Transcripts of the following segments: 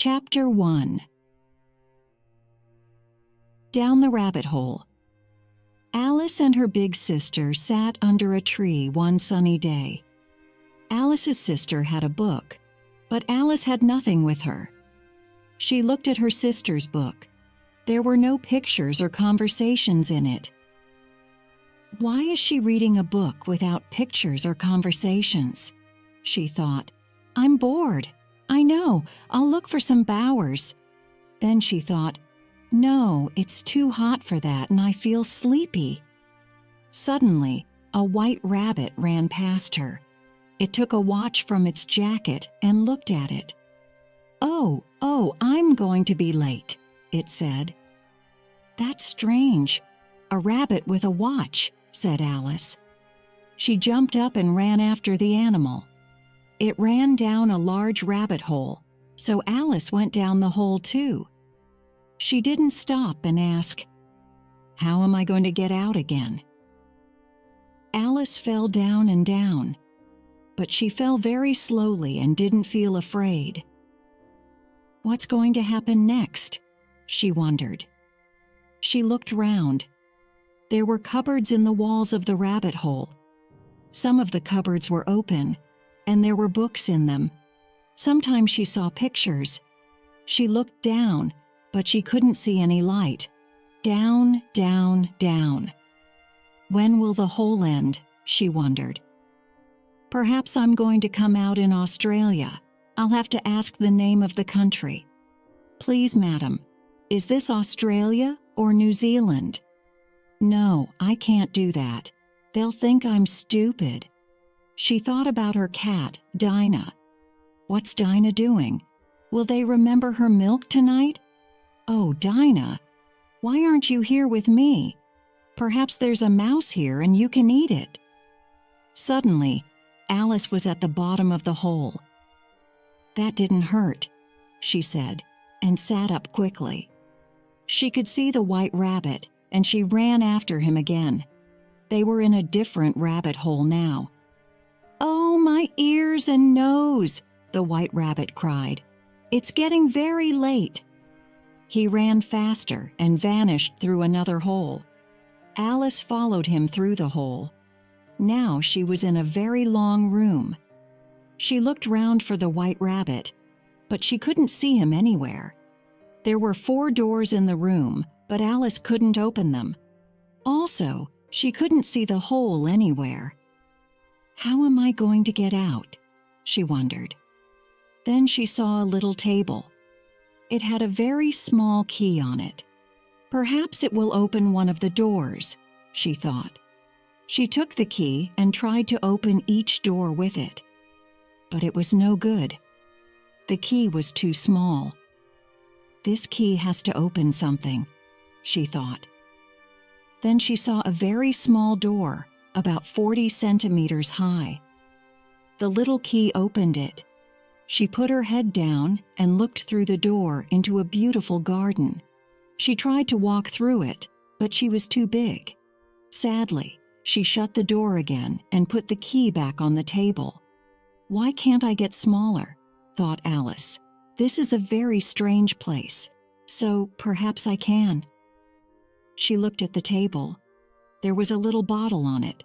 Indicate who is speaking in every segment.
Speaker 1: Chapter 1. Down the Rabbit Hole. Alice and her big sister sat under a tree one sunny day. Alice's sister had a book, but Alice had nothing with her. She looked at her sister's book. There were no pictures or conversations in it. Why is she reading a book without pictures or conversations? She thought. I'm bored. I know, I'll look for some bowers. Then she thought, no, it's too hot for that and I feel sleepy. Suddenly, a white rabbit ran past her. It took a watch from its jacket and looked at it. Oh, I'm going to be late, it said. That's strange. A rabbit with a watch, said Alice. She jumped up and ran after the animal. It ran down a large rabbit hole, so Alice went down the hole too. She didn't stop and ask, how am I going to get out again? Alice fell down and down, but she fell very slowly and didn't feel afraid. What's going to happen next? She wondered. She looked round. There were cupboards in the walls of the rabbit hole. Some of the cupboards were open, and there were books in them. Sometimes she saw pictures. She looked down, but she couldn't see any light. Down, down, down. When will the hole end? She wondered. Perhaps I'm going to come out in Australia. I'll have to ask the name of the country. Please, madam, is this Australia or New Zealand? No, I can't do that. They'll think I'm stupid. She thought about her cat, Dinah. What's Dinah doing? Will they remember her milk tonight? Oh, Dinah, why aren't you here with me? Perhaps there's a mouse here and you can eat it. Suddenly, Alice was at the bottom of the hole. That didn't hurt, she said, and sat up quickly. She could see the white rabbit, and she ran after him again. They were in a different rabbit hole now. Oh, my ears and nose, the white rabbit cried. It's getting very late. He ran faster and vanished through another hole. Alice followed him through the hole. Now she was in a very long room. She looked round for the white rabbit, but she couldn't see him anywhere. There were 4 doors in the room, but Alice couldn't open them. Also, she couldn't see the hole anywhere. How am I going to get out? She wondered. Then she saw a little table. It had a very small key on it. Perhaps it will open one of the doors, she thought. She took the key and tried to open each door with it. But it was no good. The key was too small. This key has to open something, she thought. Then she saw a very small door, about 40 centimeters high. The little key opened it. She put her head down and looked through the door into a beautiful garden. She tried to walk through it, but she was too big. Sadly, she shut the door again and put the key back on the table. Why can't I get smaller? Thought Alice. This is a very strange place, so perhaps I can. She looked at the table. There was a little bottle on it.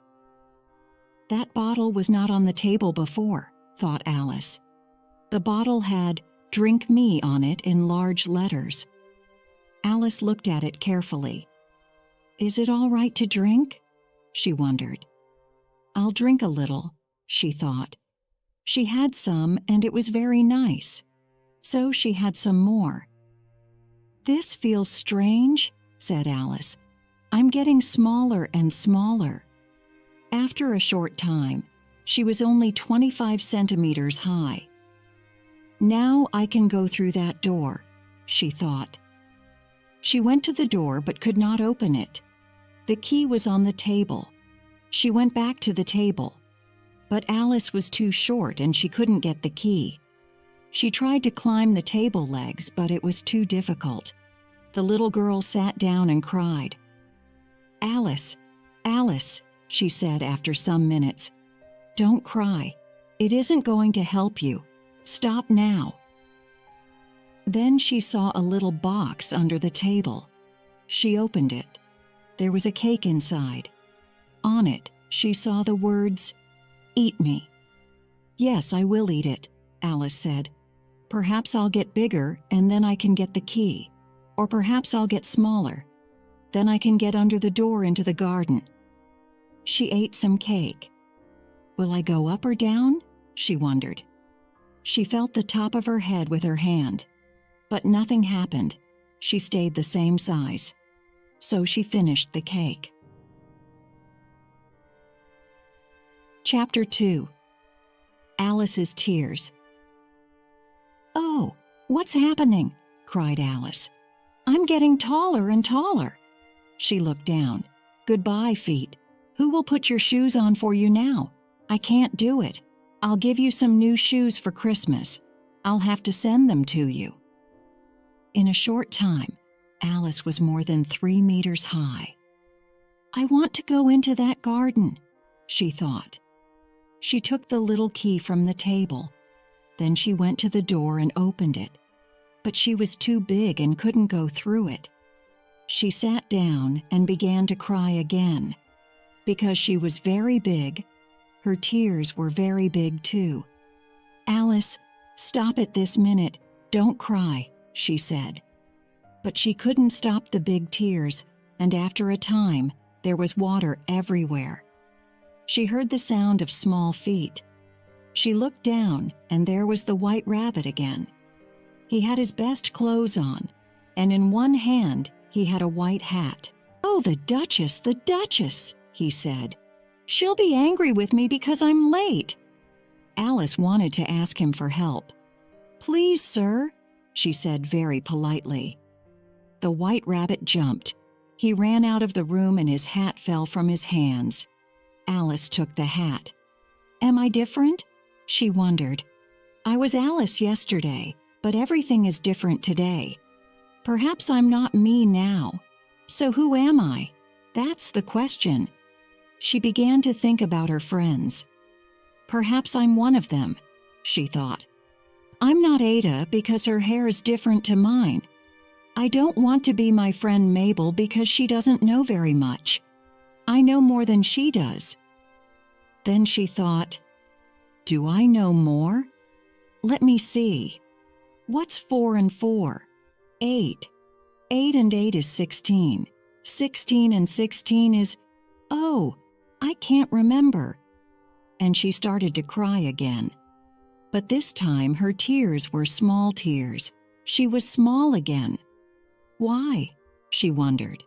Speaker 1: That bottle was not on the table before, thought Alice. The bottle had "Drink Me" on it in large letters. Alice looked at it carefully. Is it all right to drink? She wondered. I'll drink a little, she thought. She had some and it was very nice. So she had some more. This feels strange, said Alice. I'm getting smaller and smaller. After a short time, she was only 25 centimeters high. Now I can go through that door, she thought. She went to the door but could not open it. The key was on the table. She went back to the table. But Alice was too short and she couldn't get the key. She tried to climb the table legs, but it was too difficult. The little girl sat down and cried. Alice, Alice, she said after some minutes. Don't cry. It isn't going to help you. Stop now. Then she saw a little box under the table. She opened it. There was a cake inside. On it, she saw the words, "Eat me." "Yes, I will eat it," Alice said. "Perhaps I'll get bigger and then I can get the key. Or perhaps I'll get smaller. Then I can get under the door into the garden." She ate some cake. "Will I go up or down?" she wondered. She felt the top of her head with her hand. But nothing happened. She stayed the same size. So she finished the cake. Chapter 2. Alice's Tears. "Oh, what's happening?" cried Alice. "I'm getting taller and taller." She looked down. "Goodbye, feet. Who will put your shoes on for you now? I can't do it. I'll give you some new shoes for Christmas. I'll have to send them to you." In a short time, Alice was more than 3 meters high. "I want to go into that garden," she thought. She took the little key from the table. Then she went to the door and opened it. But she was too big and couldn't go through it. She sat down and began to cry again. Because she was very big, her tears were very big too. "Alice, stop it this minute. Don't cry," she said. But she couldn't stop the big tears, and after a time, there was water everywhere. She heard the sound of small feet. She looked down, and there was the white rabbit again. He had his best clothes on, and in one hand he had a white hat. "Oh, the Duchess, he said. "She'll be angry with me because I'm late." Alice wanted to ask him for help. "Please, sir," she said very politely. The white rabbit jumped. He ran out of the room and his hat fell from his hands. Alice took the hat. "Am I different?" she wondered. "I was Alice yesterday, but everything is different today. Perhaps I'm not me now. So who am I? That's the question." She began to think about her friends. "Perhaps I'm one of them," she thought. "I'm not Ada because her hair is different to mine. I don't want to be my friend Mabel because she doesn't know very much. I know more than she does." Then she thought, "Do I know more? Let me see. What's 4 and 4? 8. 8 and 8 is 16. 16 and 16 is... Oh, I can't remember." And she started to cry again. But this time her tears were small tears. She was small again. Why? She wondered.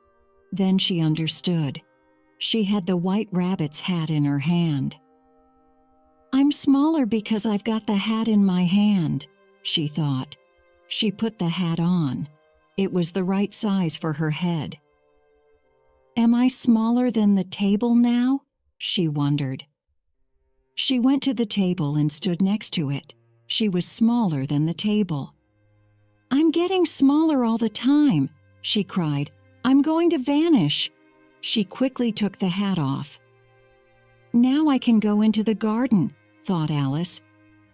Speaker 1: Then she understood. She had the white rabbit's hat in her hand. "I'm smaller because I've got the hat in my hand," she thought. She put the hat on. It was the right size for her head. "Am I smaller than the table now?" she wondered. She went to the table and stood next to it. She was smaller than the table. "I'm getting smaller all the time," she cried. "I'm going to vanish." She quickly took the hat off. "Now I can go into the garden," thought Alice,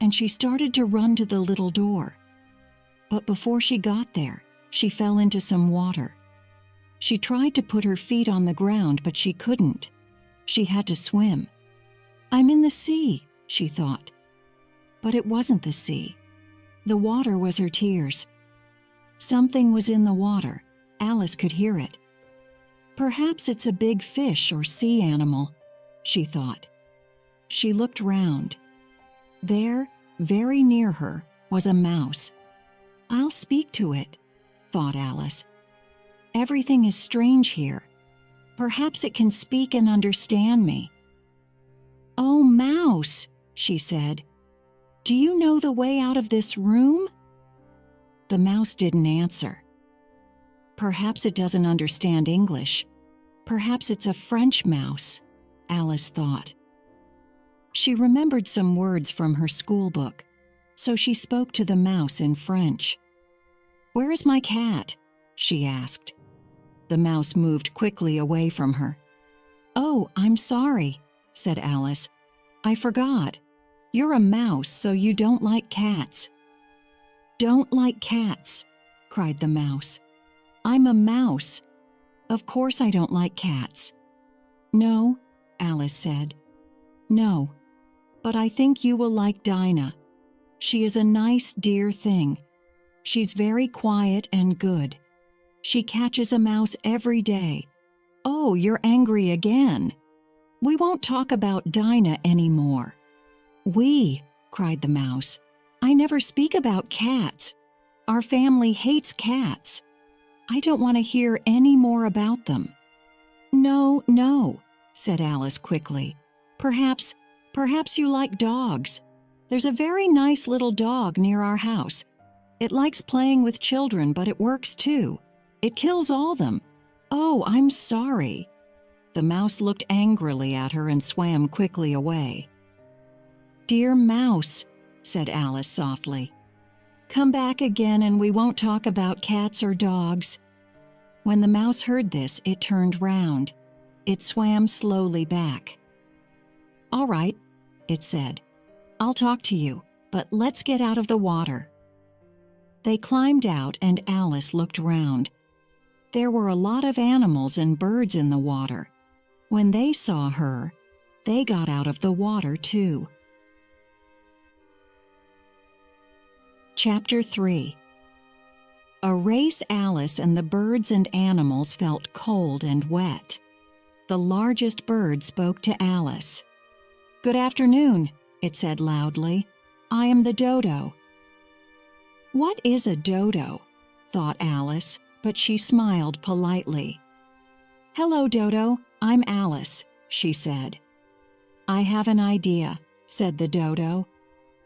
Speaker 1: and she started to run to the little door. But before she got there, she fell into some water. She tried to put her feet on the ground, but she couldn't. She had to swim. "I'm in the sea," she thought. But it wasn't the sea. The water was her tears. Something was in the water. Alice could hear it. "Perhaps it's a big fish or sea animal," she thought. She looked round. There, very near her, was a mouse. "I'll speak to it," thought Alice. "Everything is strange here. Perhaps it can speak and understand me." "Oh, mouse," she said, "do you know the way out of this room?" The mouse didn't answer. Perhaps it doesn't understand English. Perhaps it's a French mouse, Alice thought. She remembered some words from her school book, so she spoke to the mouse in French. "Where is my cat?" she asked. The mouse moved quickly away from her. "Oh, I'm sorry," said Alice. "I forgot. You're a mouse, so you don't like cats." "Don't like cats," cried the mouse. "I'm a mouse. Of course I don't like cats." "No," Alice said. "No, but I think you will like Dinah. She is a nice, dear thing. She's very quiet and good. She catches a mouse every day. Oh, you're angry again. We won't talk about Dinah anymore." "We," cried the mouse. "I never speak about cats. Our family hates cats. I don't want to hear any more about them." "No, no," said Alice quickly. Perhaps you like dogs. There's a very nice little dog near our house. It likes playing with children, but it works too. It kills all them. Oh, I'm sorry." The mouse looked angrily at her and swam quickly away. "Dear mouse," said Alice softly, "come back again and we won't talk about cats or dogs." When the mouse heard this, it turned round. It swam slowly back. "All right," it said. "I'll talk to you, but let's get out of the water." They climbed out and Alice looked round. There were a lot of animals and birds in the water. When they saw her, they got out of the water too. Chapter 3. A race. Alice and the birds and animals felt cold and wet. The largest bird spoke to Alice. "Good afternoon," it said loudly. "I am the Dodo." "What is a dodo?" thought Alice, but she smiled politely. "Hello, Dodo, I'm Alice," she said. "I have an idea," said the Dodo.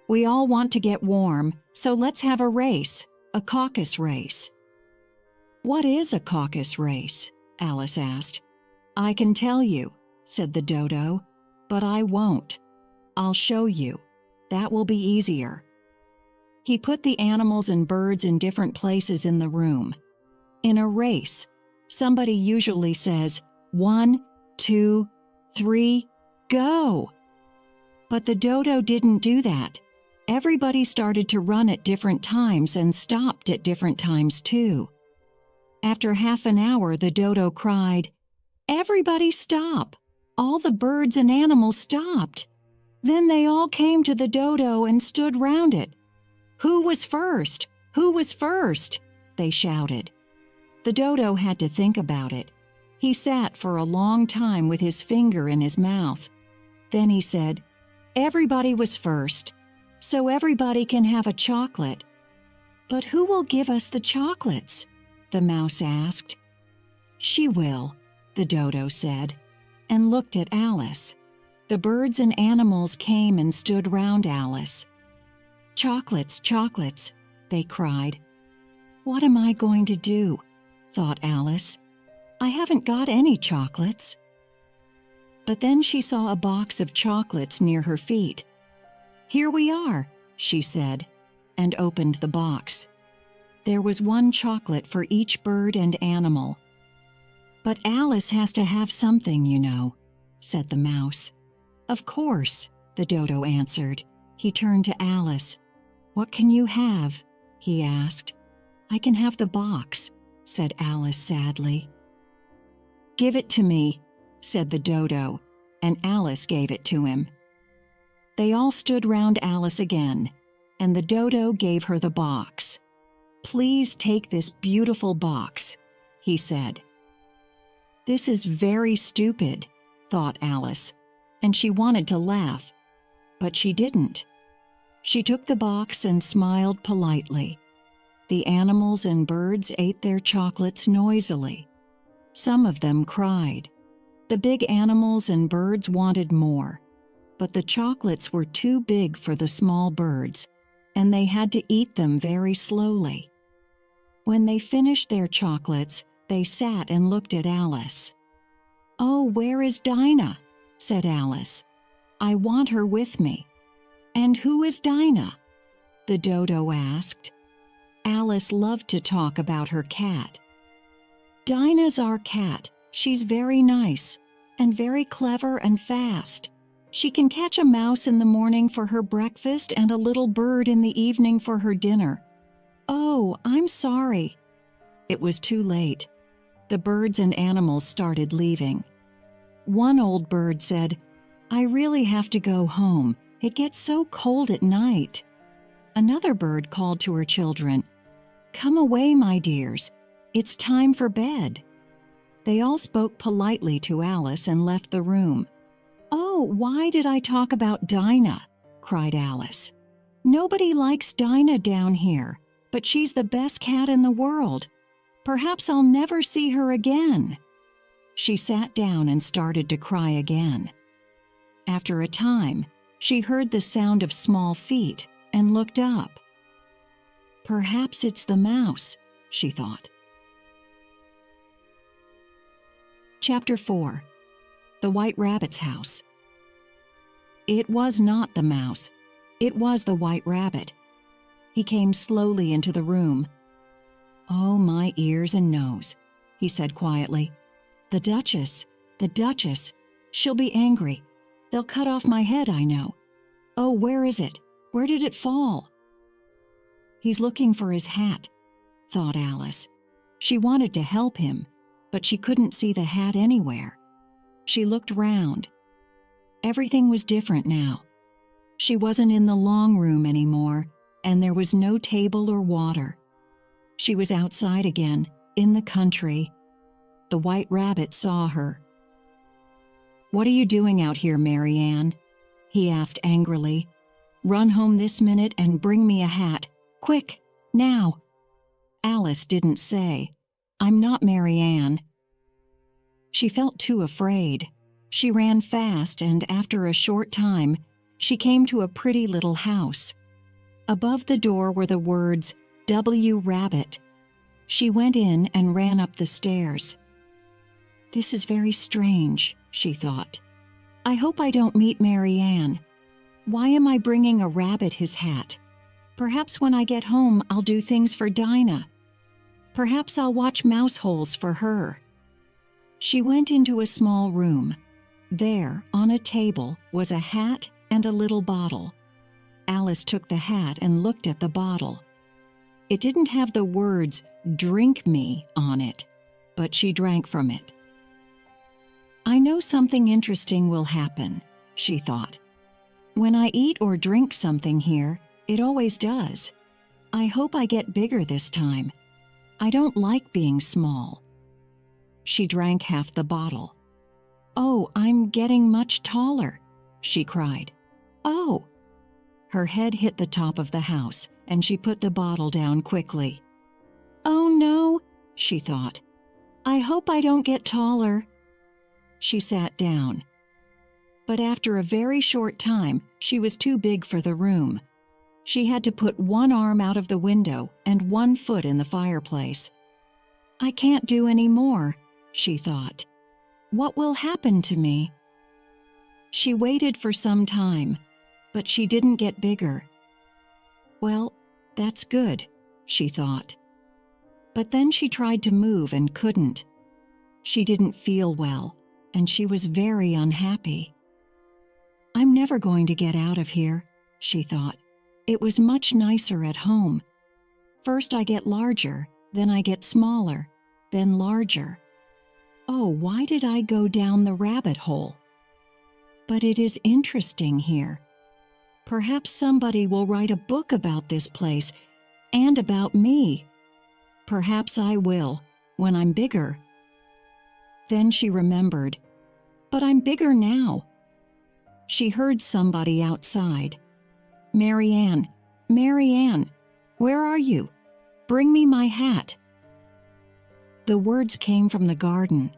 Speaker 1: "We all want to get warm, so let's have a race, a caucus race." "What is a caucus race?" Alice asked. "I can tell you," said the Dodo, "but I won't. I'll show you. That will be easier." He put the animals and birds in different places in the room. In a race, somebody usually says, 1, 2, 3, go! But the Dodo didn't do that. Everybody started to run at different times and stopped at different times too. After half an hour, the Dodo cried, "Everybody stop!" All the birds and animals stopped. Then they all came to the Dodo and stood round it. "Who was first? Who was first?" they shouted. The Dodo had to think about it. He sat for a long time with his finger in his mouth. Then he said, "Everybody was first, so everybody can have a chocolate." "But who will give us the chocolates?" the mouse asked. "She will," the Dodo said, and looked at Alice. The birds and animals came and stood round Alice. "Chocolates, chocolates," they cried. "What am I going to do?" thought Alice. "I haven't got any chocolates." But then she saw a box of chocolates near her feet. "Here we are," she said, and opened the box. There was one chocolate for each bird and animal. "But Alice has to have something, you know," said the mouse. "Of course," the Dodo answered. He turned to Alice. "What can you have?" he asked. "I can have the box," said Alice sadly. "Give it to me," said the Dodo, and Alice gave it to him. They all stood round Alice again, and the Dodo gave her the box. "Please take this beautiful box," he said. "This is very stupid," thought Alice, and she wanted to laugh, but she didn't. She took the box and smiled politely. The animals and birds ate their chocolates noisily. Some of them cried. The big animals and birds wanted more, but the chocolates were too big for the small birds, and they had to eat them very slowly. When they finished their chocolates, they sat and looked at Alice. "Oh, where is Dinah?" said Alice. "I want her with me." "And who is Dinah?" the Dodo asked. Alice loved to talk about her cat. "Dinah's our cat. She's very nice and very clever and fast. She can catch a mouse in the morning for her breakfast and a little bird in the evening for her dinner. "Oh, I'm sorry." It was too late. The birds and animals started leaving. One old bird said, "I really have to go home. It gets so cold at night." Another bird called to her children, "Come away, my dears. It's time for bed." They all spoke politely to Alice and left the room. "Oh, why did I talk about Dinah?" cried Alice. "Nobody likes Dinah down here, but she's the best cat in the world. Perhaps I'll never see her again." She sat down and started to cry again. After a time, she heard the sound of small feet and looked up. "Perhaps it's the mouse," she thought. Chapter 4. The White Rabbit's House. It was not the mouse. It was the White Rabbit. He came slowly into the room. "Oh, my ears and nose," he said quietly. The Duchess, she'll be angry. They'll cut off my head, I know. Oh, where is it? Where did it fall?" "He's looking for his hat," thought Alice. She wanted to help him, but she couldn't see the hat anywhere. She looked round. Everything was different now. She wasn't in the long room anymore, and there was no table or water. She was outside again, in the country. The White Rabbit saw her. "What are you doing out here, Mary Ann?" he asked angrily. "Run home this minute and bring me a hat. Quick, now." Alice didn't say, "I'm not Mary Ann." She felt too afraid. She ran fast, and after a short time, she came to a pretty little house. Above the door were the words, "W. Rabbit." She went in and ran up the stairs. "This is very strange," she thought. "I hope I don't meet Mary Ann. Why am I bringing a rabbit his hat? Perhaps when I get home I'll do things for Dinah. Perhaps I'll watch mouse holes for her." She went into a small room. There, on a table, was a hat and a little bottle. Alice took the hat and looked at the bottle. It didn't have the words, "Drink me," on it, but she drank from it. "I know something interesting will happen," she thought. "When I eat or drink something here, it always does. I hope I get bigger this time. I don't like being small." She drank half the bottle. "Oh, I'm getting much taller," she cried. "Oh!" Her head hit the top of the house, and she put the bottle down quickly. "Oh no," she thought. "I hope I don't get taller." She sat down. But after a very short time, she was too big for the room. She had to put one arm out of the window and one foot in the fireplace. "I can't do any more," she thought. "What will happen to me?" She waited for some time, but she didn't get bigger. "Well, that's good," she thought. But then she tried to move and couldn't. She didn't feel well, and she was very unhappy. "I'm never going to get out of here," she thought. "It was much nicer at home. First I get larger, then I get smaller, then larger. Oh, why did I go down the rabbit hole? But it is interesting here. Perhaps somebody will write a book about this place and about me. Perhaps I will, when I'm bigger." Then she remembered, "But I'm bigger now." She heard somebody outside. "Mary Ann, Mary Ann, where are you? Bring me my hat." The words came from the garden,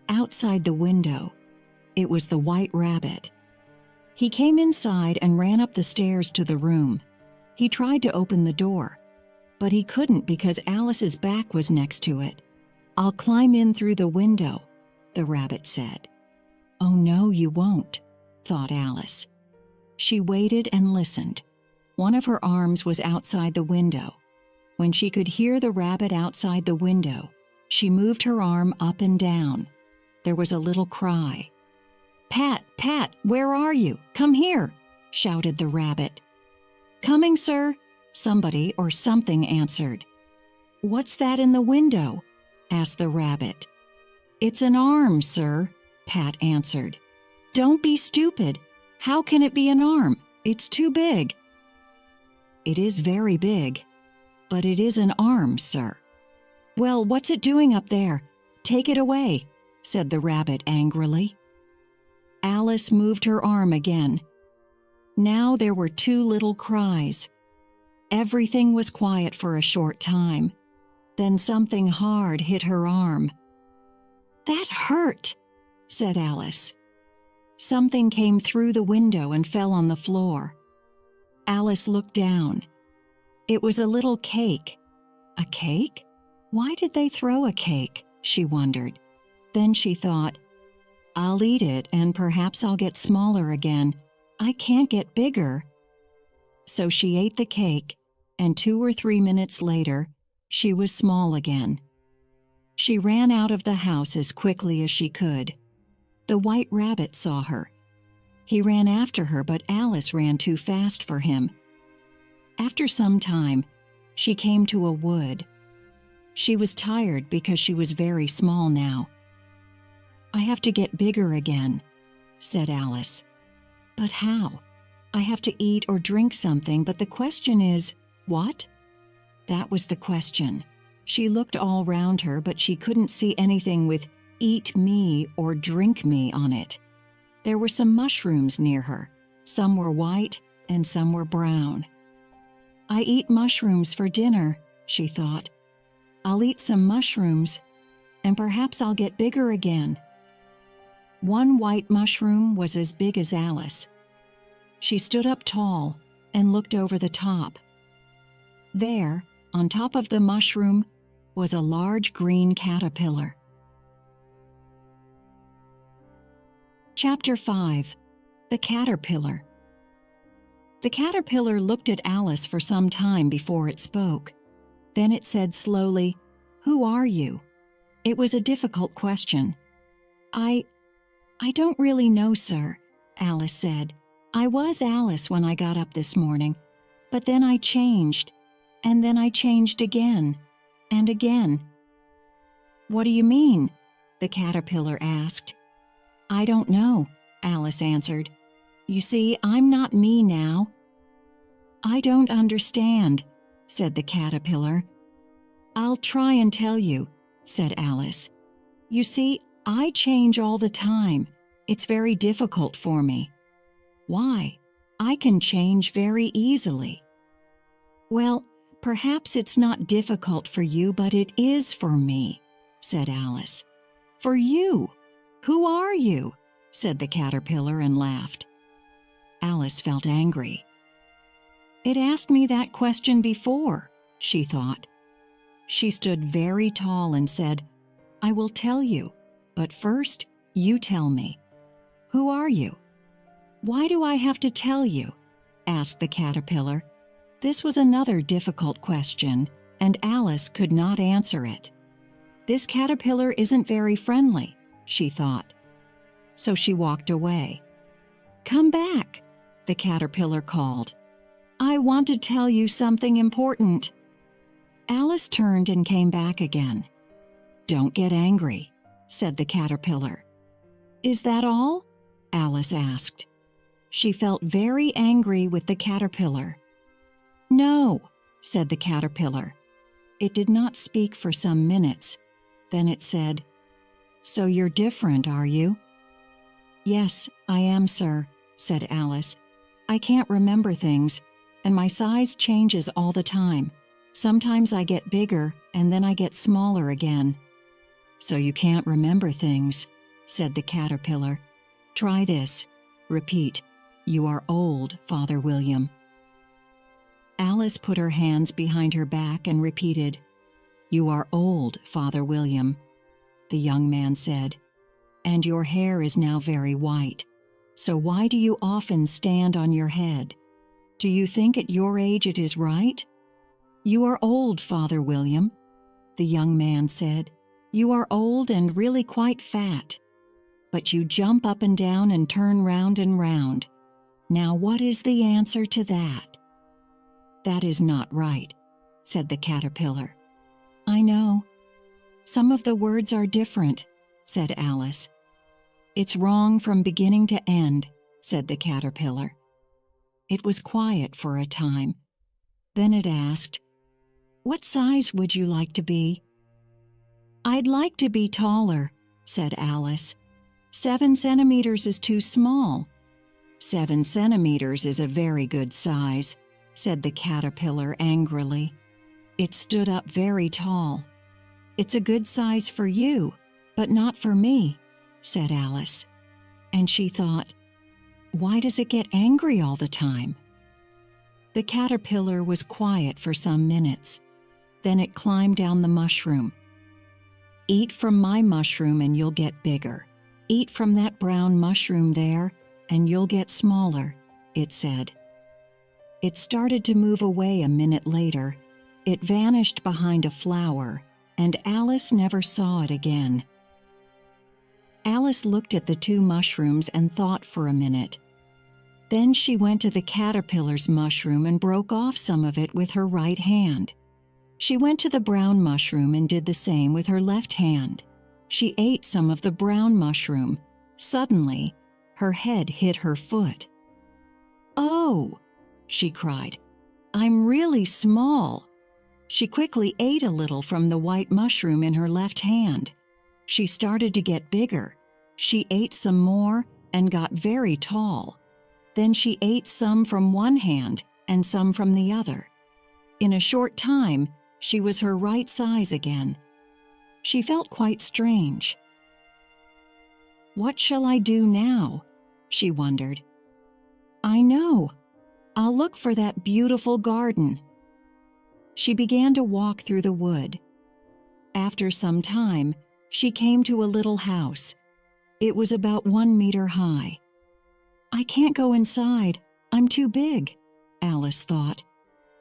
Speaker 1: outside the window. It was the White Rabbit. He came inside and ran up the stairs to the room. He tried to open the door, but he couldn't because Alice's back was next to it. "I'll climb in through the window," the rabbit said. "Oh no, you won't," thought Alice. She waited and listened. One of her arms was outside the window. When she could hear the rabbit outside the window, she moved her arm up and down. There was a little cry. "Pat, Pat, where are you? Come here," shouted the rabbit. "Coming, sir," Somebody or something answered. "What's that in the window?" asked the rabbit. "It's an arm, sir," Pat answered. "Don't be stupid. How can it be an arm? It's too big." "It is very big, but it is an arm, sir." "Well, what's it doing up there? Take it away," said the rabbit angrily. Alice moved her arm again. Now there were two little cries. Everything was quiet for a short time. Then something hard hit her arm. "That hurt," said Alice. Something came through the window and fell on the floor. Alice looked down. It was a little cake. A cake? Why did they throw a cake? She wondered. Then she thought, "I'll eat it and perhaps I'll get smaller again. I can't get bigger." So she ate the cake, and 2 or 3 minutes later, she was small again. She ran out of the house as quickly as she could. The white rabbit saw her. He ran after her, but Alice ran too fast for him. After some time, she came to a wood. She was tired because she was very small now. "I have to get bigger again," said Alice. "But how? I have to eat or drink something, but the question is, what?" That was the question. She looked all round her, but she couldn't see anything with "eat me" or "drink me" on it. There were some mushrooms near her. Some were white and some were brown. "I eat mushrooms for dinner," she thought. "I'll eat some mushrooms, and perhaps I'll get bigger again." One white mushroom was as big as Alice. She stood up tall and looked over the top. There, on top of the mushroom, was a large green caterpillar. Chapter 5. The Caterpillar. The caterpillar looked at Alice for some time before it spoke. Then it said slowly, "Who are you?" It was a difficult question. I don't really know, sir," Alice said. "I was Alice when I got up this morning, but then I changed, and then I changed again, and again." "What do you mean?" the caterpillar asked. "I don't know," Alice answered. "You see, I'm not me now." "I don't understand," said the caterpillar. "I'll try and tell you," said Alice. "You see, I change all the time. It's very difficult for me." "Why? I can change very easily." "Well, perhaps it's not difficult for you, but it is for me," said Alice. "For you? Who are you?" said the caterpillar and laughed. Alice felt angry. "It asked me that question before," she thought. She stood very tall and said, "I will tell you, but first you tell me. Who are you?" "Why do I have to tell you?" asked the caterpillar. This was another difficult question, and Alice could not answer it. This caterpillar isn't very friendly, she thought. So she walked away. "Come back," the caterpillar called. "I want to tell you something important." Alice turned and came back again. "Don't get angry," said the caterpillar. "Is that all?" Alice asked. She felt very angry with the caterpillar. "No," said the caterpillar. It did not speak for some minutes. Then it said, "So you're different, are you?" "Yes, I am, sir," said Alice. "I can't remember things, and my size changes all the time. Sometimes I get bigger, and then I get smaller again." "So you can't remember things," said the caterpillar. "Try this. Repeat, 'You are old, Father William.'" Alice put her hands behind her back and repeated, "You are old, Father William," the young man said. "And your hair is now very white. So why do you often stand on your head? Do you think at your age it is right?" "You are old, Father William," the young man said. "You are old and really quite fat. But you jump up and down and turn round and round. Now what is the answer to that?" "That is not right," said the caterpillar. "I know. Some of the words are different," said Alice. "It's wrong from beginning to end," said the caterpillar. It was quiet for a time. Then it asked, "What size would you like to be?" "I'd like to be taller," said Alice. 7 centimeters is too small." "7 centimeters is a very good size," said the caterpillar angrily. It stood up very tall. "It's a good size for you, but not for me," said Alice. And she thought, "Why does it get angry all the time?" The caterpillar was quiet for some minutes. Then it climbed down the mushroom. "Eat from my mushroom and you'll get bigger. Eat from that brown mushroom there and you'll get smaller," it said. It started to move away a minute later. It vanished behind a flower, and Alice never saw it again. Alice looked at the 2 mushrooms and thought for a minute. Then she went to the caterpillar's mushroom and broke off some of it with her right hand. She went to the brown mushroom and did the same with her left hand. She ate some of the brown mushroom. Suddenly, her head hit her foot. "Oh!" she cried. "I'm really small." She quickly ate a little from the white mushroom in her left hand. She started to get bigger. She ate some more and got very tall. Then she ate some from one hand and some from the other. In a short time, she was her right size again. She felt quite strange. "What shall I do now?" she wondered. "I know. I'll look for that beautiful garden." She began to walk through the wood. After some time, she came to a little house. It was about 1 meter high. "I can't go inside. I'm too big," Alice thought.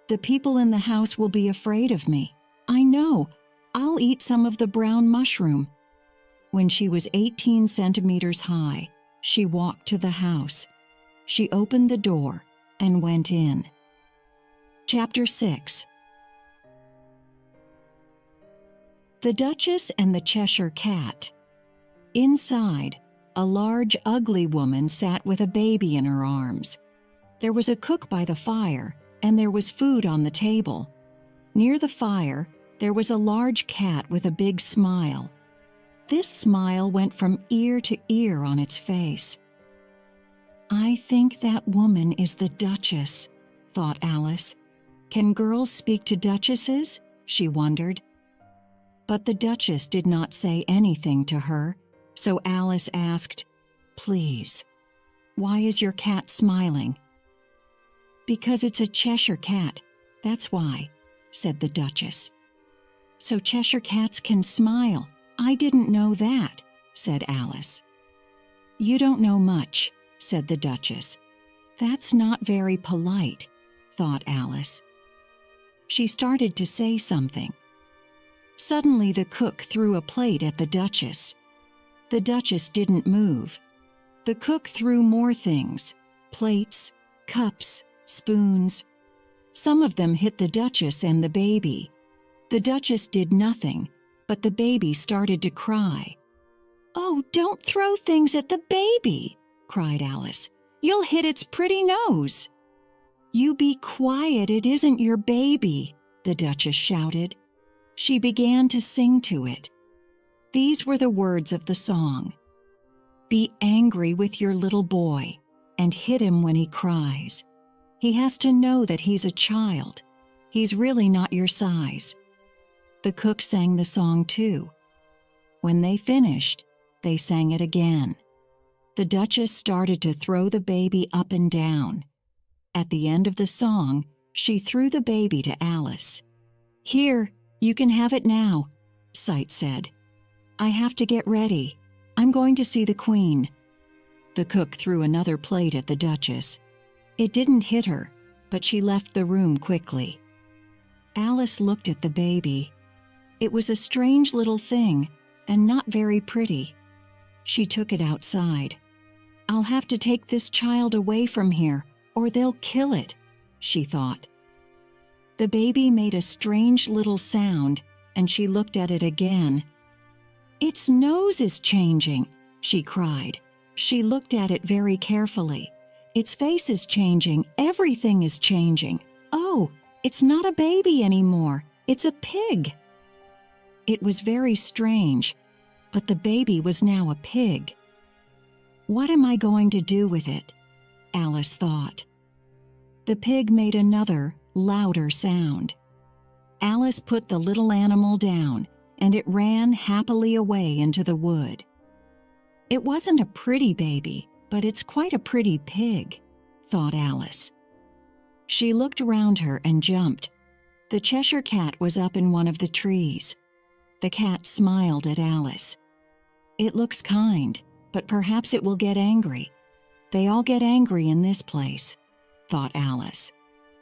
Speaker 1: "The people in the house will be afraid of me. I know. I'll eat some of the brown mushroom." When she was 18 centimeters high, she walked to the house. She opened the door and went in. Chapter 6. The Duchess and the Cheshire Cat. Inside, a large, ugly woman sat with a baby in her arms. There was a cook by the fire, and there was food on the table. Near the fire, there was a large cat with a big smile. This smile went from ear to ear on its face. "I think that woman is the Duchess," thought Alice. "Can girls speak to duchesses?" she wondered. But the Duchess did not say anything to her, so Alice asked, "Please, why is your cat smiling?" "Because it's a Cheshire Cat, that's why," said the Duchess. "So Cheshire Cats can smile. I didn't know that," said Alice. "You don't know much," said the Duchess. "That's not very polite," thought Alice. She started to say something. Suddenly the cook threw a plate at the Duchess. The Duchess didn't move. The cook threw more things: plates, cups, spoons. Some of them hit the Duchess and the baby. The Duchess did nothing, but the baby started to cry. "Oh, don't throw things at the baby," cried Alice. "You'll hit its pretty nose." "You be quiet, it isn't your baby," the Duchess shouted. She began to sing to it. These were the words of the song. "Be angry with your little boy and hit him when he cries. He has to know that he's a child. He's really not your size." The cook sang the song too. When they finished, they sang it again. The Duchess started to throw the baby up and down. At the end of the song, she threw the baby to Alice. "Here, you can have it now," Sight said. "I have to get ready. I'm going to see the Queen." The cook threw another plate at the Duchess. It didn't hit her, but she left the room quickly. Alice looked at the baby. It was a strange little thing and not very pretty. She took it outside. "I'll have to take this child away from here, or they'll kill it," she thought. The baby made a strange little sound, and she looked at it again. "Its nose is changing," she cried. She looked at it very carefully. "Its face is changing. Everything is changing. Oh, it's not a baby anymore. It's a pig." It was very strange, but the baby was now a pig. "What am I going to do with it?" Alice thought. The pig made another, louder sound. Alice put the little animal down, and it ran happily away into the wood. "It wasn't a pretty baby, but it's quite a pretty pig," thought Alice. She looked around her and jumped. The Cheshire Cat was up in one of the trees. The cat smiled at Alice. "It looks kind, but perhaps it will get angry. They all get angry in this place," thought Alice.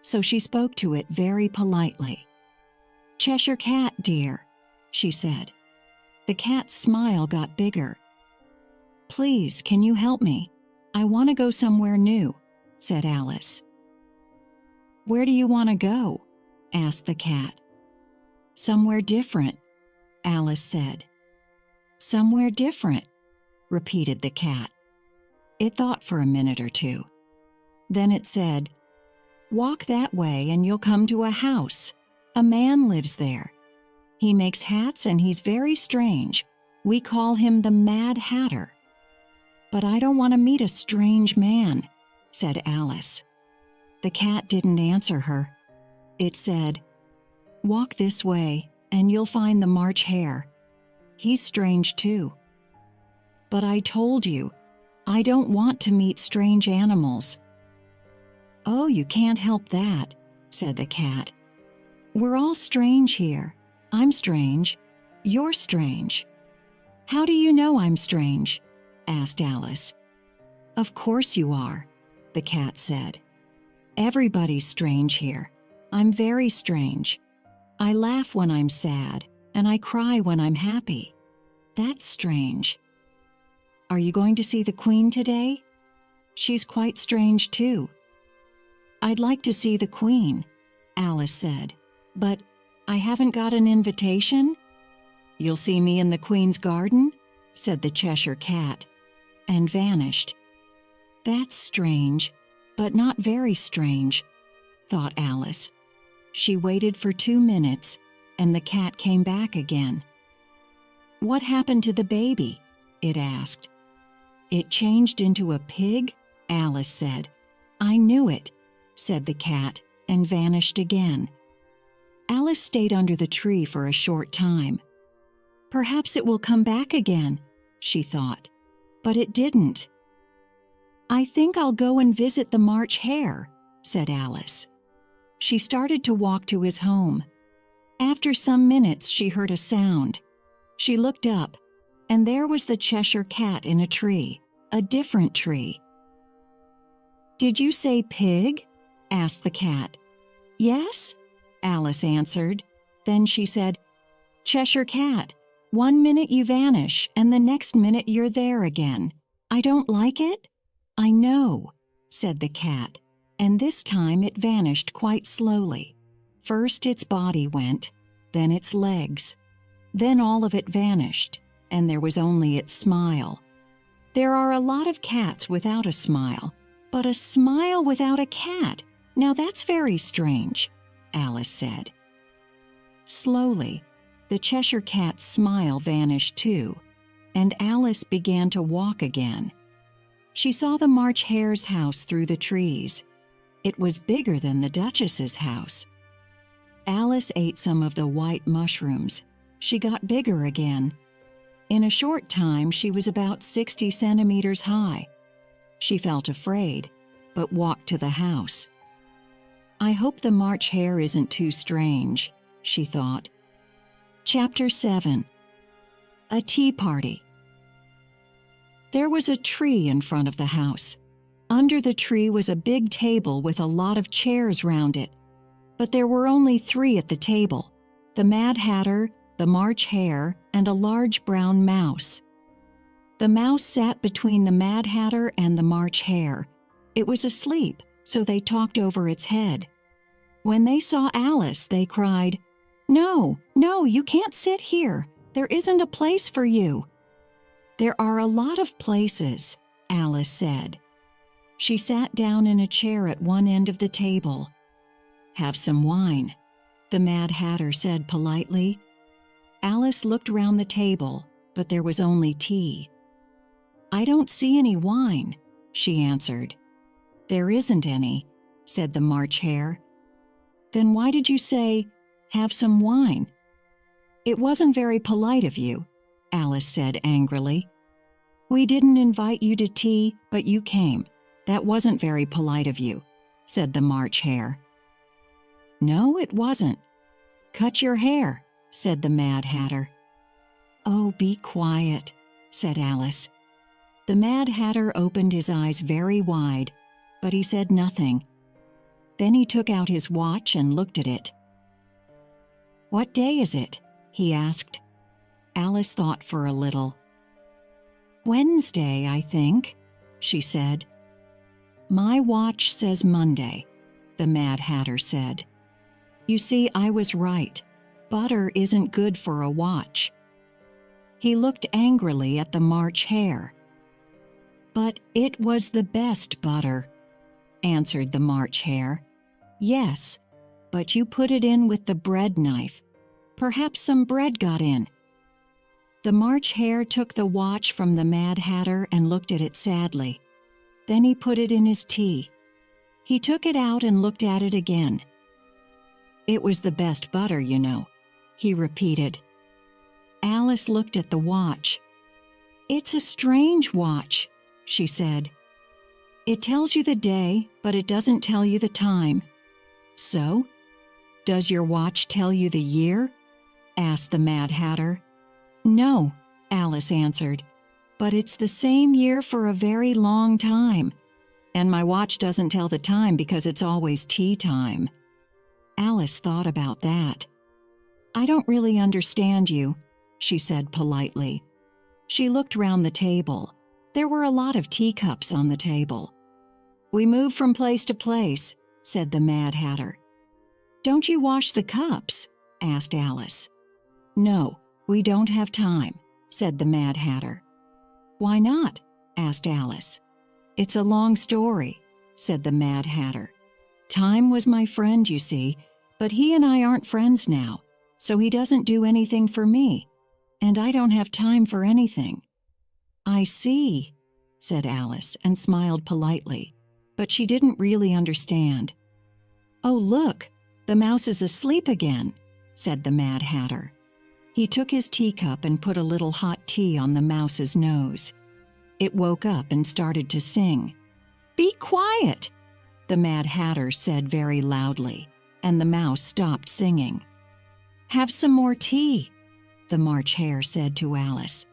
Speaker 1: So she spoke to it very politely. "Cheshire Cat, dear," she said. The cat's smile got bigger. "Please, can you help me? I want to go somewhere new," said Alice. "Where do you want to go?" asked the cat. "Somewhere different," Alice said. "Somewhere different," repeated the cat. It thought for a minute or two. Then it said, "Walk that way and you'll come to a house. A man lives there. He makes hats and he's very strange. We call him the Mad Hatter." "But I don't want to meet a strange man," said Alice. The cat didn't answer her. It said, "Walk this way and you'll find the March Hare. He's strange too." "But I told you, I don't want to meet strange animals." "Oh, you can't help that," said the cat. "We're all strange here. I'm strange. You're strange." "How do you know I'm strange?" asked Alice. "Of course you are," the cat said. "Everybody's strange here. I'm very strange. I laugh when I'm sad, and I cry when I'm happy. That's strange." "Are you going to see the Queen today?" "She's quite strange too." "I'd like to see the Queen," Alice said, "but I haven't got an invitation." "You'll see me in the Queen's garden," said the Cheshire Cat, and vanished. "That's strange, but not very strange," thought Alice. She waited for 2 minutes, and the cat came back again. "What happened to the baby?" it asked. "It changed into a pig," Alice said. "I knew it," said the cat, and vanished again. Alice stayed under the tree for a short time. "Perhaps it will come back again," she thought, but it didn't. "I think I'll go and visit the March Hare," said Alice. She started to walk to his home. After some minutes, she heard a sound. She looked up, and there was the Cheshire Cat in a tree, a different tree. "Did you say pig?" asked the cat. "Yes," Alice answered. Then she said, "Cheshire Cat, 1 minute you vanish, and the next minute you're there again. I don't like it." "I know," said the cat, and this time it vanished quite slowly. First its body went, then its legs. Then all of it vanished, and there was only its smile. There are a lot of cats without a smile, but a smile without a cat, now that's very strange, Alice said. Slowly, the Cheshire Cat's smile vanished too, and Alice began to walk again. She saw the March Hare's house through the trees. It was bigger than the Duchess's house. Alice ate some of the white mushrooms. She got bigger again. In a short time, she was about 60 centimeters high. She felt afraid, but walked to the house. I hope the March Hare isn't too strange, she thought. Chapter 7. A Tea Party. There was a tree in front of the house. Under the tree was a big table with a lot of chairs round it. But there were only 3 at the table: the Mad Hatter, the March Hare, and a large brown mouse. The mouse sat between the Mad Hatter and the March Hare. It was asleep, so they talked over its head. When they saw Alice, they cried, "No, no, you can't sit here. There isn't a place for you." "There are a lot of places," Alice said. She sat down in a chair at one end of the table. "Have some wine," the Mad Hatter said politely. Alice looked round the table, but there was only tea. "I don't see any wine," she answered. "There isn't any," said the March Hare. "Then why did you say, 'Have some wine'?" "It wasn't very polite of you," Alice said angrily. "We didn't invite you to tea, but you came. That wasn't very polite of you," said the March Hare. "No, it wasn't." "Cut your hair," said the Mad Hatter. "Oh, be quiet," said Alice. The Mad Hatter opened his eyes very wide, but he said nothing. Then he took out his watch and looked at it. "What day is it?" he asked. Alice thought for a little. "Wednesday, I think," she said. "My watch says Monday," the Mad Hatter said. "You see, I was right. Butter isn't good for a watch." He looked angrily at the March Hare. "But it was the best butter," answered the March Hare. "Yes, but you put it in with the bread knife. Perhaps some bread got in." The March Hare took the watch from the Mad Hatter and looked at it sadly. Then he put it in his tea. He took it out and looked at it again. "It was the best butter, you know," he repeated. Alice looked at the watch. "It's a strange watch," she said. "It tells you the day, but it doesn't tell you the time." "So? Does your watch tell you the year?" asked the Mad Hatter. "No," Alice answered, "but it's the same year for a very long time. And my watch doesn't tell the time because it's always tea time." Alice thought about that. "I don't really understand you," she said politely. She looked round the table. There were a lot of teacups on the table. "We move from place to place," said the Mad Hatter. "Don't you wash the cups?" asked Alice. "No, we don't have time," said the Mad Hatter. "Why not?" asked Alice. "It's a long story," said the Mad Hatter. "Time was my friend, you see, but he and I aren't friends now, so he doesn't do anything for me, and I don't have time for anything." "I see," said Alice and smiled politely, but she didn't really understand. "Oh, look, the mouse is asleep again," said the Mad Hatter. He took his teacup and put a little hot tea on the mouse's nose. It woke up and started to sing. "Be quiet," the Mad Hatter said very loudly, and the mouse stopped singing. "Have some more tea," the March Hare said to Alice.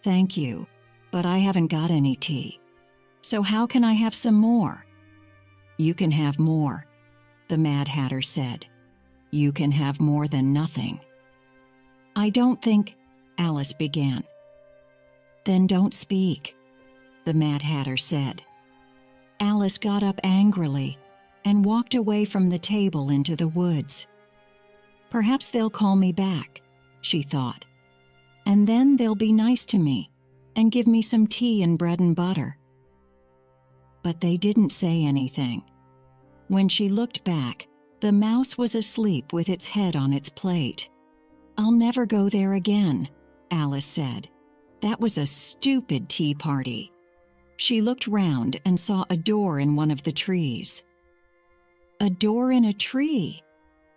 Speaker 1: "Thank you, but I haven't got any tea. So how can I have some more?" "You can have more," the Mad Hatter said. "You can have more than nothing." "I don't think," Alice began. "Then don't speak," the Mad Hatter said. Alice got up angrily and walked away from the table into the woods. "Perhaps they'll call me back," she thought, "and then they'll be nice to me and give me some tea and bread and butter." But they didn't say anything. When she looked back, the mouse was asleep with its head on its plate. "I'll never go there again," Alice said. "That was a stupid tea party." She looked round and saw a door in one of the trees. "A door in a tree?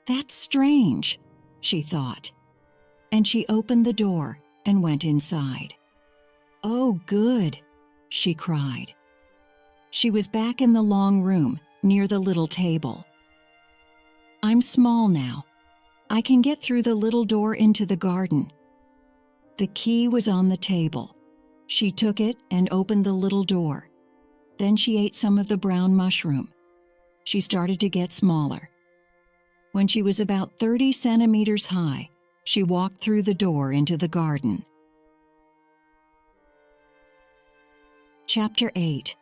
Speaker 1: That's strange," she thought. And she opened the door and went inside. "Oh, good," she cried. She was back in the long room near the little table. "I'm small now. I can get through the little door into the garden." The key was on the table. She took it and opened the little door. Then she ate some of the brown mushroom. She started to get smaller. When she was about 30 centimeters high, she walked through the door into the garden. Chapter 8.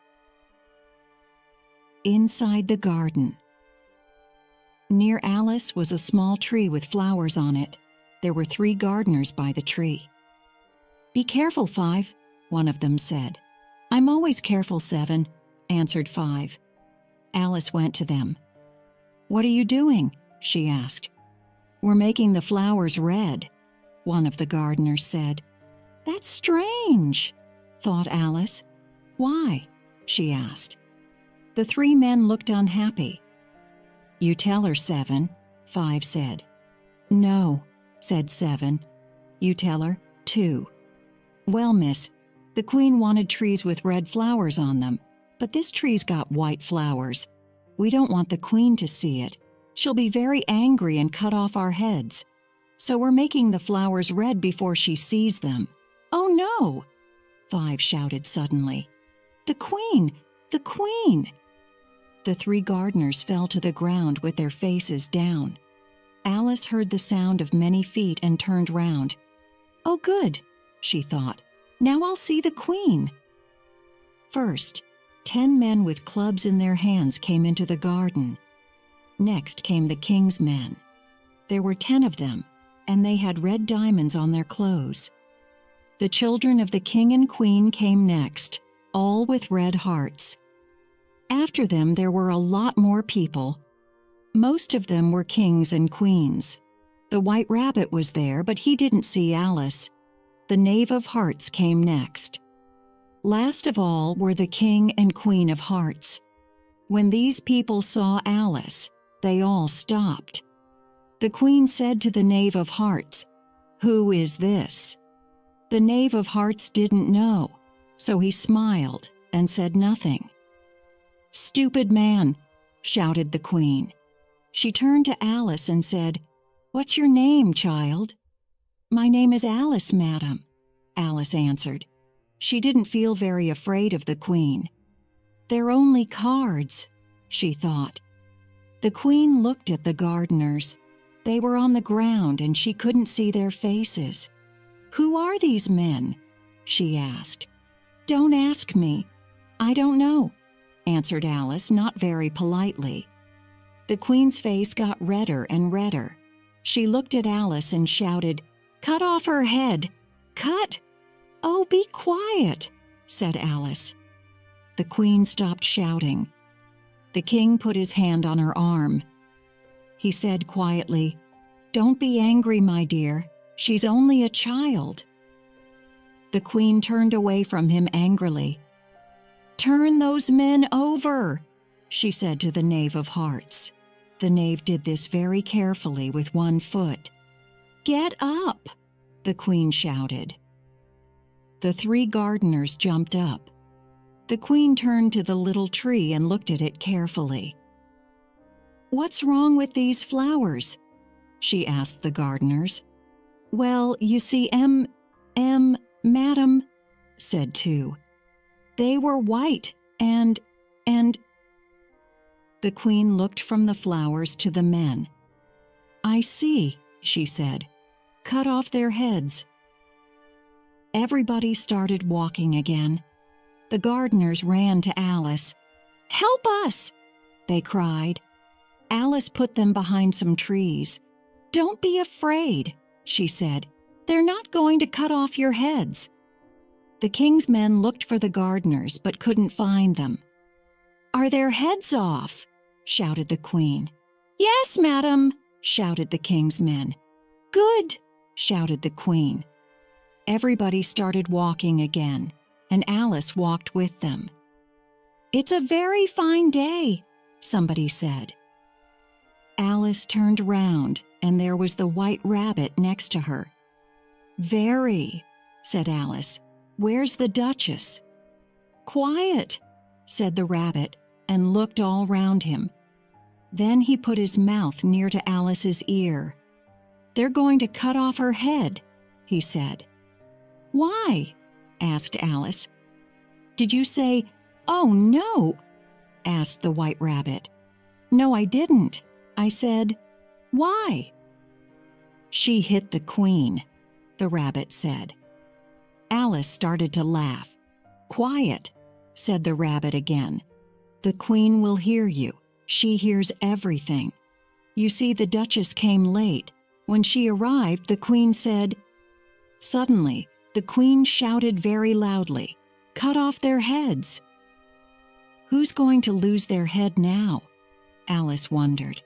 Speaker 1: Inside the garden. Near Alice was a small tree with flowers on it. There were 3 gardeners by the tree. "Be careful, 5, one of them said. "I'm always careful, 7, answered 5. Alice went to them. "What are you doing?" she asked. "We're making the flowers red," one of the gardeners said. "That's strange," thought Alice. "Why?" she asked. The 3 men looked unhappy. "You tell her, 7, 5 said. "No," said 7. "You tell her, 2. "Well, miss, the Queen wanted trees with red flowers on them, but this tree's got white flowers. We don't want the Queen to see it. She'll be very angry and cut off our heads. So we're making the flowers red before she sees them." "Oh no!" 5 shouted suddenly. "The Queen! The Queen!" The 3 gardeners fell to the ground with their faces down. Alice heard the sound of many feet and turned round. "Oh, good," she thought. "Now I'll see the Queen." First, 10 men with clubs in their hands came into the garden. Next came the king's men. There were 10 of them, and they had red diamonds on their clothes. The children of the king and queen came next, all with red hearts. After them there were a lot more people. Most of them were kings and queens. The White Rabbit was there, but he didn't see Alice. The Knave of Hearts came next. Last of all were the King and Queen of Hearts. When these people saw Alice, they all stopped. The Queen said to the Knave of Hearts, "Who is this?" The Knave of Hearts didn't know, so he smiled and said nothing. "Stupid man," shouted the Queen. She turned to Alice and said, "What's your name, child?" "My name is Alice, madam," Alice answered. She didn't feel very afraid of the Queen. "They're only cards," she thought. The Queen looked at the gardeners. They were on the ground and she couldn't see their faces. "Who are these men?" she asked. "Don't ask me. I don't know," answered Alice, not very politely. The Queen's face got redder and redder. She looked at Alice and shouted, "Cut off her head! Cut!" "Oh, be quiet," said Alice. The Queen stopped shouting. The King put his hand on her arm. He said quietly, "Don't be angry, my dear. She's only a child." The Queen turned away from him angrily. "Turn those men over," she said to the Knave of Hearts. The knave did this very carefully with one foot. "Get up," the Queen shouted. The 3 gardeners jumped up. The Queen turned to the little tree and looked at it carefully. "What's wrong with these flowers?" she asked the gardeners. "Well, you see, madam," said 2. "They were white and…" The Queen looked from the flowers to the men. "I see," she said. "Cut off their heads." Everybody started walking again. The gardeners ran to Alice. "Help us!" they cried. Alice put them behind some trees. "Don't be afraid," she said. "They're not going to cut off your heads." The king's men looked for the gardeners but couldn't find them. "Are their heads off?" shouted the Queen. "Yes, madam," shouted the king's men. "Good," shouted the Queen. Everybody started walking again, and Alice walked with them. "It's a very fine day," somebody said. Alice turned round, and there was the White Rabbit next to her. "Very," said Alice. "Where's the Duchess?" "Quiet," said the rabbit, and looked all round him. Then he put his mouth near to Alice's ear. "They're going to cut off her head," he said. "Why?" asked Alice. "Did you say, 'Oh, no'?" asked the White Rabbit. "No, I didn't. I said, 'Why?'" "She hit the Queen," the rabbit said. Alice started to laugh. "Quiet," said the rabbit again. "The Queen will hear you. She hears everything. You see, the Duchess came late. When she arrived, the Queen said—" Suddenly, the Queen shouted very loudly, "Cut off their heads!" Who's going to lose their head now? Alice wondered.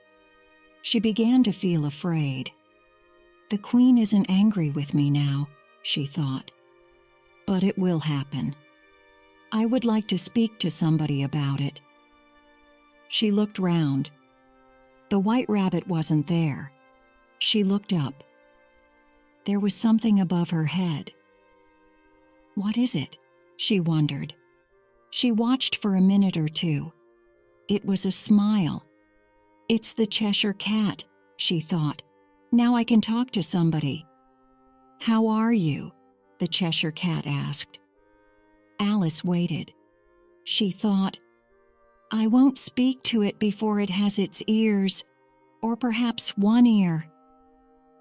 Speaker 1: She began to feel afraid. The Queen isn't angry with me now, she thought. But it will happen. I would like to speak to somebody about it. She looked round. The White Rabbit wasn't there. She looked up. There was something above her head. What is it? She wondered. She watched for a minute or two. It was a smile. It's the Cheshire Cat, she thought. Now I can talk to somebody. How are you? The Cheshire Cat asked. Alice waited. She thought, I won't speak to it before it has its ears, or perhaps one ear.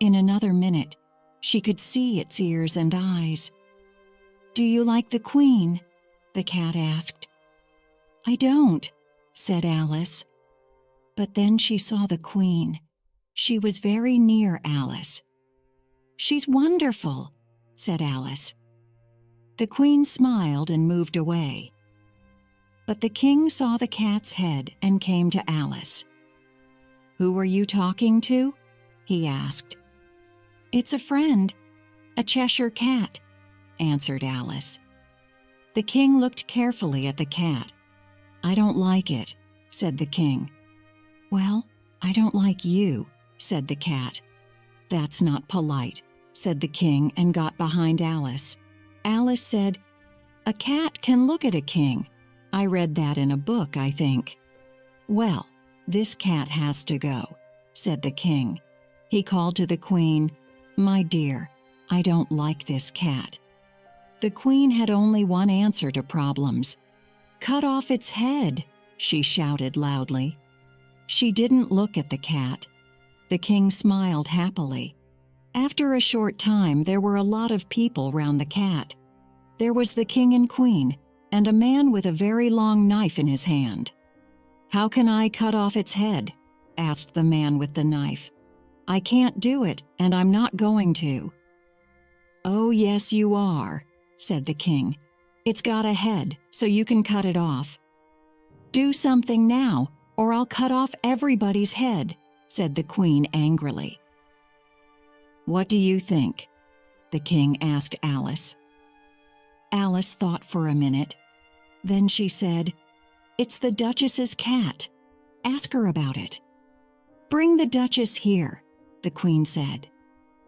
Speaker 1: In another minute, she could see its ears and eyes. Do you like the Queen? The cat asked. I don't, said Alice. But then she saw the Queen. She was very near Alice. She's wonderful, said Alice. The Queen smiled and moved away. But the King saw the cat's head and came to Alice. Who are you talking to? He asked. It's a friend, a Cheshire Cat, answered Alice. The King looked carefully at the cat. I don't like it, said the King. Well, I don't like you, said the cat. That's not polite, said the King and got behind Alice. Alice said, A cat can look at a king. I read that in a book, I think. Well, this cat has to go, said the King. He called to the Queen, My dear, I don't like this cat. The Queen had only one answer to problems. Cut off its head, she shouted loudly. She didn't look at the cat. The King smiled happily. After a short time, there were a lot of people round the cat. There was the King and Queen, and a man with a very long knife in his hand. How can I cut off its head? Asked the man with the knife. I can't do it, and I'm not going to. Oh, yes, you are, said the King. It's got a head, so you can cut it off. Do something now, or I'll cut off everybody's head, said the Queen angrily. What do you think? The King asked Alice. Alice thought for a minute. Then she said, It's the Duchess's cat. Ask her about it. Bring the Duchess here, the Queen said.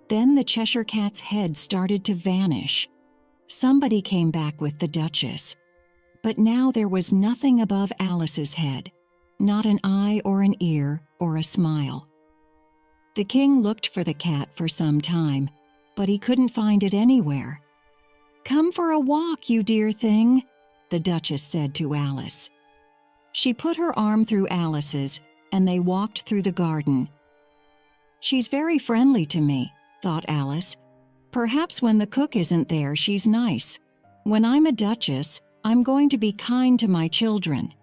Speaker 1: Then the Cheshire Cat's head started to vanish. Somebody came back with the Duchess. But now there was nothing above Alice's head, not an eye or an ear or a smile. The King looked for the cat for some time, but he couldn't find it anywhere. Come for a walk, you dear thing, the Duchess said to Alice. She put her arm through Alice's, and they walked through the garden. She's very friendly to me, thought Alice. Perhaps when the cook isn't there, she's nice. When I'm a Duchess, I'm going to be kind to my children.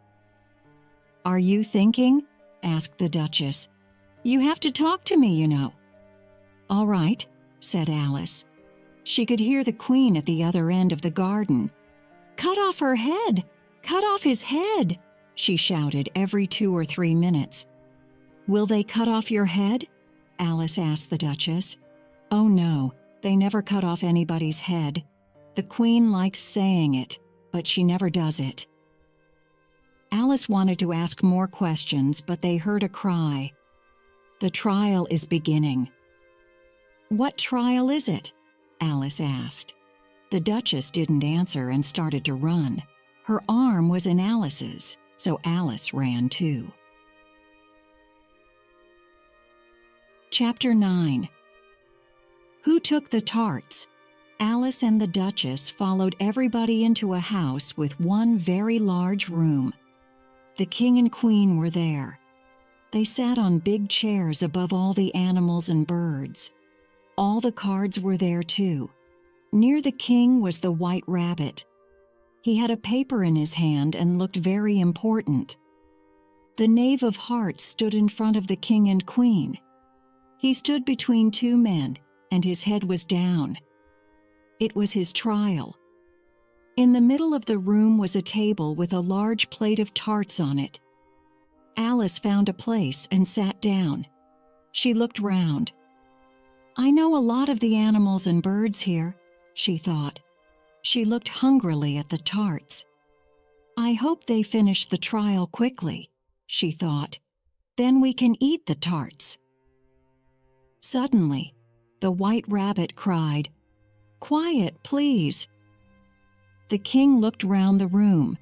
Speaker 1: Are you thinking? Asked the Duchess. You have to talk to me, you know. All right, said Alice. She could hear the Queen at the other end of the garden. Cut off her head! Cut off his head! She shouted every 2 or 3 minutes. Will they cut off your head? Alice asked the Duchess. Oh no, they never cut off anybody's head. The Queen likes saying it, but she never does it. Alice wanted to ask more questions, but they heard a cry. The trial is beginning. What trial is it? Alice asked. The Duchess didn't answer and started to run. Her arm was in Alice's, so Alice ran too. Chapter 9. Who took the tarts? Alice and the Duchess followed everybody into a house with one very large room. The King and Queen were there. They sat on big chairs above all the animals and birds. All the cards were there too. Near the King was the White Rabbit. He had a paper in his hand and looked very important. The Knave of Hearts stood in front of the king and queen. He stood between two men, and his head was down. It was his trial. In the middle of the room was a table with a large plate of tarts on it. Alice found a place and sat down. She looked round. "I know a lot of the animals and birds here," she thought. She looked hungrily at the tarts. "I hope they finish the trial quickly," she thought. "Then we can eat the tarts." Suddenly, the White Rabbit cried, "Quiet, please." The king looked round the room.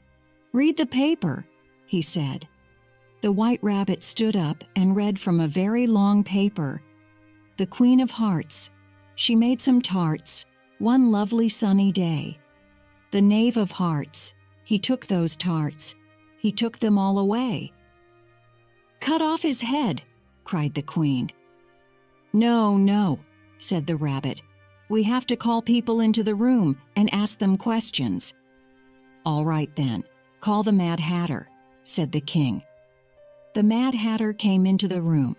Speaker 1: "Read the paper," he said. The White Rabbit stood up and read from a very long paper. The Queen of Hearts. She made some tarts, one lovely sunny day. The Knave of Hearts. He took those tarts. He took them all away. "Cut off his head," cried the Queen. "No, no," said the rabbit. "We have to call people into the room and ask them questions." "All right then, call the Mad Hatter," said the king. The Mad Hatter came into the room.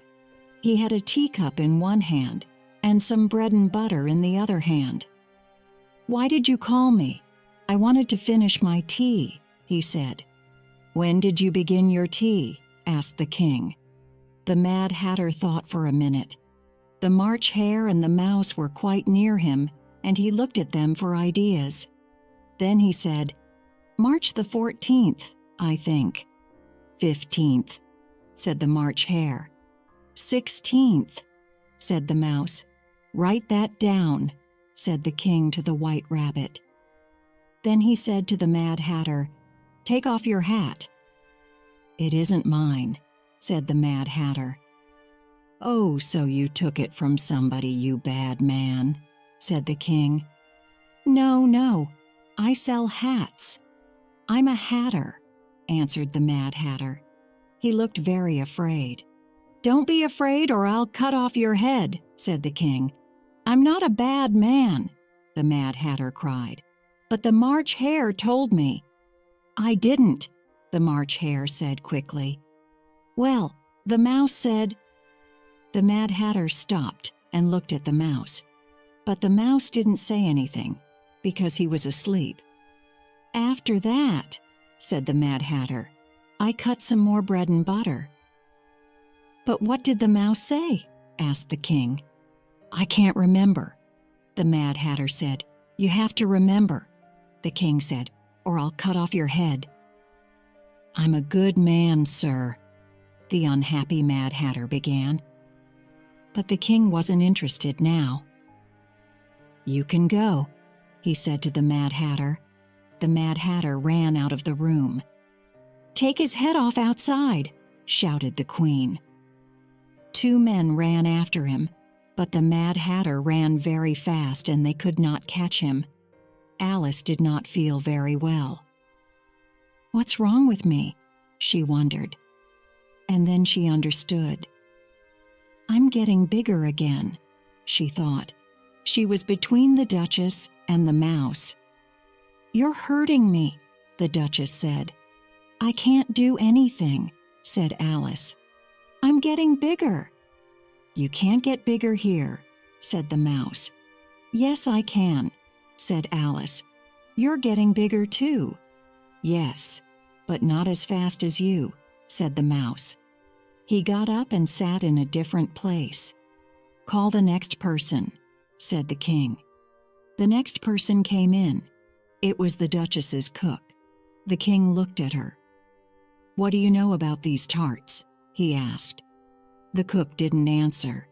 Speaker 1: He had a teacup in one hand and some bread and butter in the other hand. "Why did you call me? I wanted to finish my tea," he said. "When did you begin your tea?" asked the king. The Mad Hatter thought for a minute. The March Hare and the Mouse were quite near him, and he looked at them for ideas. Then he said, "March the 14th, I think." "15th," said the March Hare. "16th," said the Mouse. "Write that down," said the king to the White Rabbit. Then he said to the Mad Hatter, "Take off your hat." "It isn't mine," said the Mad Hatter. "Oh, so you took it from somebody, you bad man," said the king. "No, no, I sell hats. I'm a hatter," answered the Mad Hatter. He looked very afraid. "Don't be afraid or I'll cut off your head," said the king. "I'm not a bad man," the Mad Hatter cried. "But the March Hare told me." "I didn't," the March Hare said quickly. "Well, the Mouse said—" The Mad Hatter stopped and looked at the Mouse. But the Mouse didn't say anything, because he was asleep. "After that," said the Mad Hatter, "I cut some more bread and butter." "But what did the Mouse say?" asked the king. "I can't remember," the Mad Hatter said. "You have to remember," the king said, "or I'll cut off your head." "I'm a good man, sir," the unhappy Mad Hatter began. But the king wasn't interested now. "You can go," he said to the Mad Hatter. The Mad Hatter ran out of the room. "Take his head off outside," shouted the Queen. Two men ran after him, but the Mad Hatter ran very fast and they could not catch him. Alice did not feel very well. "What's wrong with me?" she wondered. And then she understood. "I'm getting bigger again," she thought. She was between the Duchess and the Mouse. "You're hurting me," the Duchess said. "I can't do anything," said Alice. "I'm getting bigger." "You can't get bigger here," said the Mouse. "Yes, I can," said Alice. "You're getting bigger too." "Yes, but not as fast as you," said the Mouse. He got up and sat in a different place. "Call the next person," said the king. The next person came in. It was the Duchess's cook. The king looked at her. "What do you know about these tarts?" he asked. The cook didn't answer.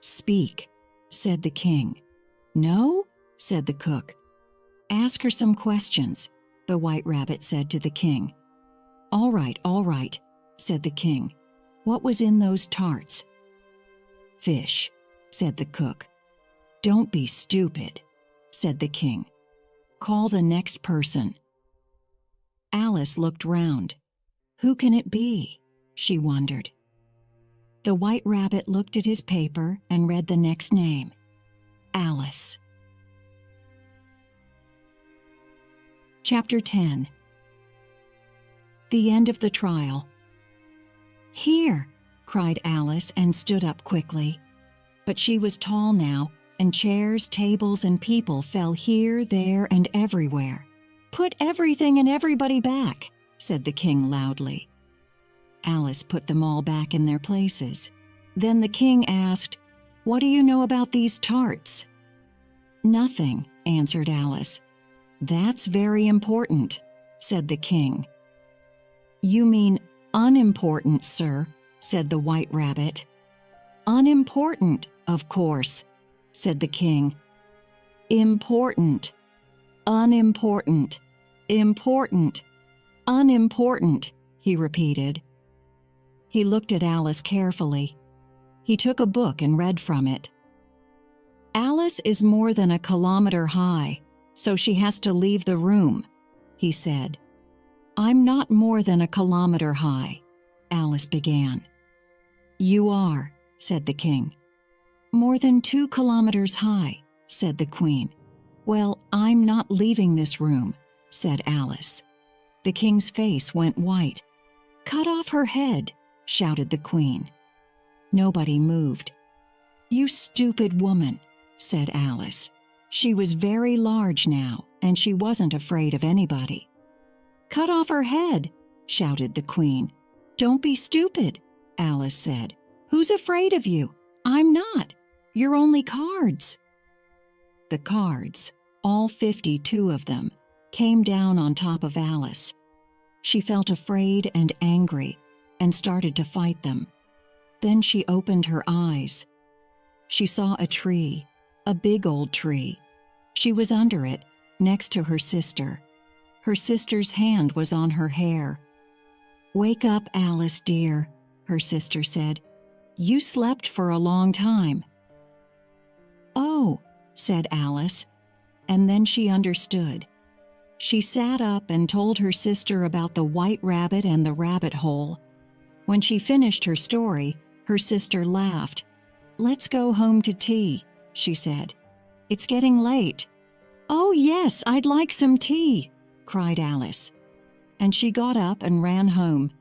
Speaker 1: "Speak," said the king. "No?" said the cook. "Ask her some questions," the White Rabbit said to the king. All right," said the king. "What was in those tarts?" "Fish," said the cook. "Don't be stupid," said the king. "Call the next person." Alice looked round. Who can it be? She wondered. The White Rabbit looked at his paper and read the next name. Alice. Chapter 10. The end of the trial. "Here!" cried Alice and stood up quickly. But she was tall now, and chairs, tables, and people fell here, there, and everywhere. "Put everything and everybody back," said the king loudly. Alice put them all back in their places. Then the king asked, "What do you know about these tarts?" "Nothing," answered Alice. "That's very important," said the king. "You mean unimportant, sir," said the White Rabbit. "Unimportant, of course," said the king. "Important, unimportant, important, unimportant," he repeated. He looked at Alice carefully. He took a book and read from it. "Alice is more than a kilometer high, so she has to leave the room," he said. "I'm not more than a kilometer high," Alice began. "You are," said the king. "More than 2 kilometers high," said the queen. "Well, I'm not leaving this room," said Alice. The king's face went white. "Cut off her head," shouted the queen. Nobody moved. "You stupid woman," said Alice. She was very large now, and she wasn't afraid of anybody. "Cut off her head," shouted the queen. "Don't be stupid," Alice said. "Who's afraid of you? I'm not. You're only cards." The cards, all 52 of them, came down on top of Alice. She felt afraid and angry and started to fight them. Then she opened her eyes. She saw a tree, a big old tree. She was under it, next to her sister. Her sister's hand was on her hair. "Wake up, Alice, dear," her sister said. "You slept for a long time." "Oh," said Alice, and then she understood. She sat up and told her sister about the White Rabbit and the rabbit hole. When she finished her story, her sister laughed. "Let's go home to tea," she said. "It's getting late." "Oh, yes, I'd like some tea," cried Alice. And she got up and ran home,